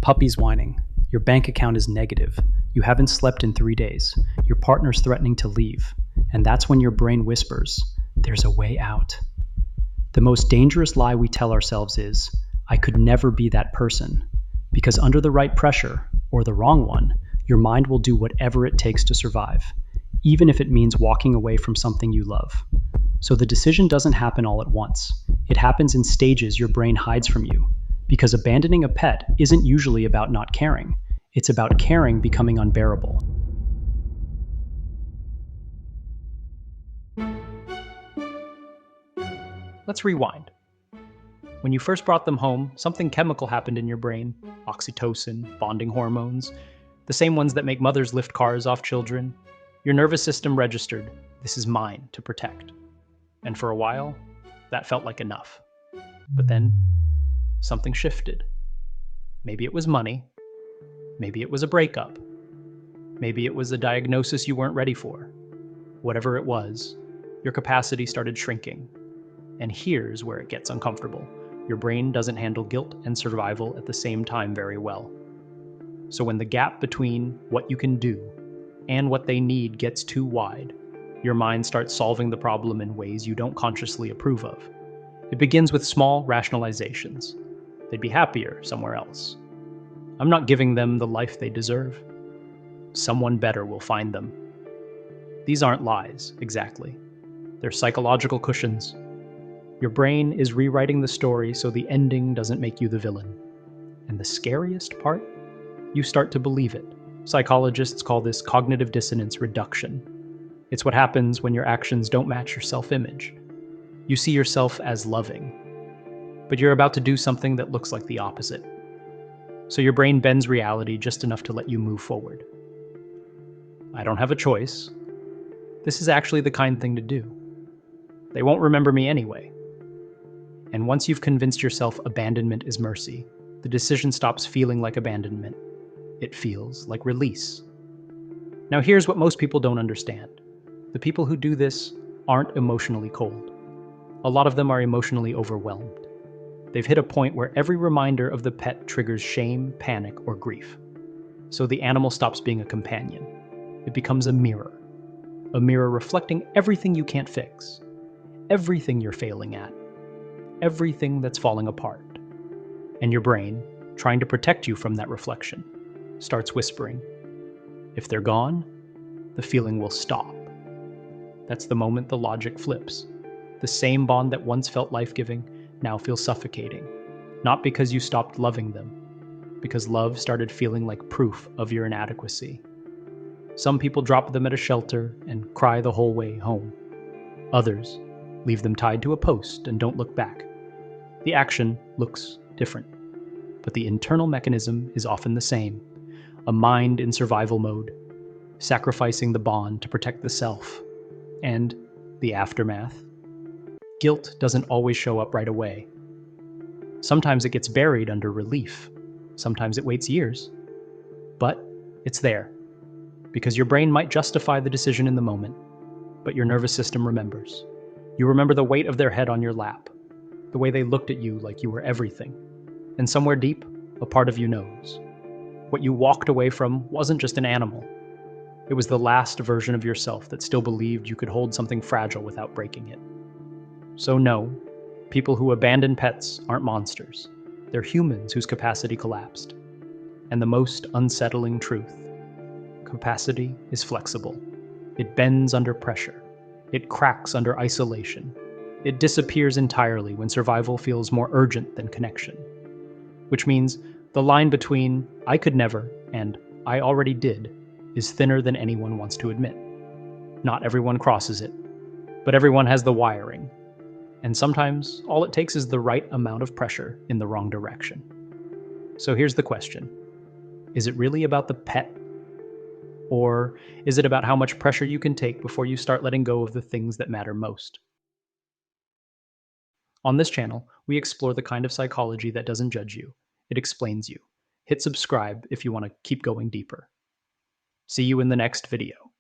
puppy's whining. Your bank account is negative. You haven't slept in 3 days. Your partner's threatening to leave. And that's when your brain whispers, there's a way out. The most dangerous lie we tell ourselves is, I could never be that person. Because under the right pressure, or the wrong one, your mind will do whatever it takes to survive, even if it means walking away from something you love. So the decision doesn't happen all at once. It happens in stages your brain hides from you. Because abandoning a pet isn't usually about not caring. It's about caring becoming unbearable. Let's rewind. When you first brought them home, something chemical happened in your brain. Oxytocin, bonding hormones, the same ones that make mothers lift cars off children. Your nervous system registered, this is mine to protect. And for a while, that felt like enough. But then, something shifted. Maybe it was money. Maybe it was a breakup. Maybe it was a diagnosis you weren't ready for. Whatever it was, your capacity started shrinking. And here's where it gets uncomfortable. Your brain doesn't handle guilt and survival at the same time very well. So when the gap between what you can do and what they need gets too wide, your mind starts solving the problem in ways you don't consciously approve of. It begins with small rationalizations. They'd be happier somewhere else. I'm not giving them the life they deserve. Someone better will find them. These aren't lies, exactly. They're psychological cushions. Your brain is rewriting the story so the ending doesn't make you the villain. And the scariest part? You start to believe it. Psychologists call this cognitive dissonance reduction. It's what happens when your actions don't match your self-image. You see yourself as loving, but you're about to do something that looks like the opposite. So your brain bends reality just enough to let you move forward. I don't have a choice. This is actually the kind thing to do. They won't remember me anyway. And once you've convinced yourself abandonment is mercy, the decision stops feeling like abandonment. It feels like release. Now here's what most people don't understand. The people who do this aren't emotionally cold. A lot of them are emotionally overwhelmed. They've hit a point where every reminder of the pet triggers shame, panic, or grief. So the animal stops being a companion. It becomes a mirror reflecting everything you can't fix, everything you're failing at, everything that's falling apart. And your brain, trying to protect you from that reflection, starts whispering, if they're gone, the feeling will stop. That's the moment the logic flips. The same bond that once felt life-giving now feels suffocating. Not because you stopped loving them, because love started feeling like proof of your inadequacy. Some people drop them at a shelter and cry the whole way home. Others leave them tied to a post and don't look back. The action looks different, but the internal mechanism is often the same. A mind in survival mode, sacrificing the bond to protect the self. And the aftermath. Guilt doesn't always show up right away. Sometimes it gets buried under relief. Sometimes it waits years. But it's there. Because your brain might justify the decision in the moment, but your nervous system remembers. You remember the weight of their head on your lap, the way they looked at you like you were everything. And somewhere deep, a part of you knows. What you walked away from wasn't just an animal. It was the last version of yourself that still believed you could hold something fragile without breaking it. So no, people who abandon pets aren't monsters. They're humans whose capacity collapsed. And the most unsettling truth, capacity is flexible. It bends under pressure. It cracks under isolation. It disappears entirely when survival feels more urgent than connection. Which means the line between I could never and I already did is thinner than anyone wants to admit. Not everyone crosses it, but everyone has the wiring. And sometimes all it takes is the right amount of pressure in the wrong direction. So here's the question. Is it really about the pet? Or is it about how much pressure you can take before you start letting go of the things that matter most? On this channel, we explore the kind of psychology that doesn't judge you. It explains you. Hit subscribe if you want to keep going deeper. See you in the next video.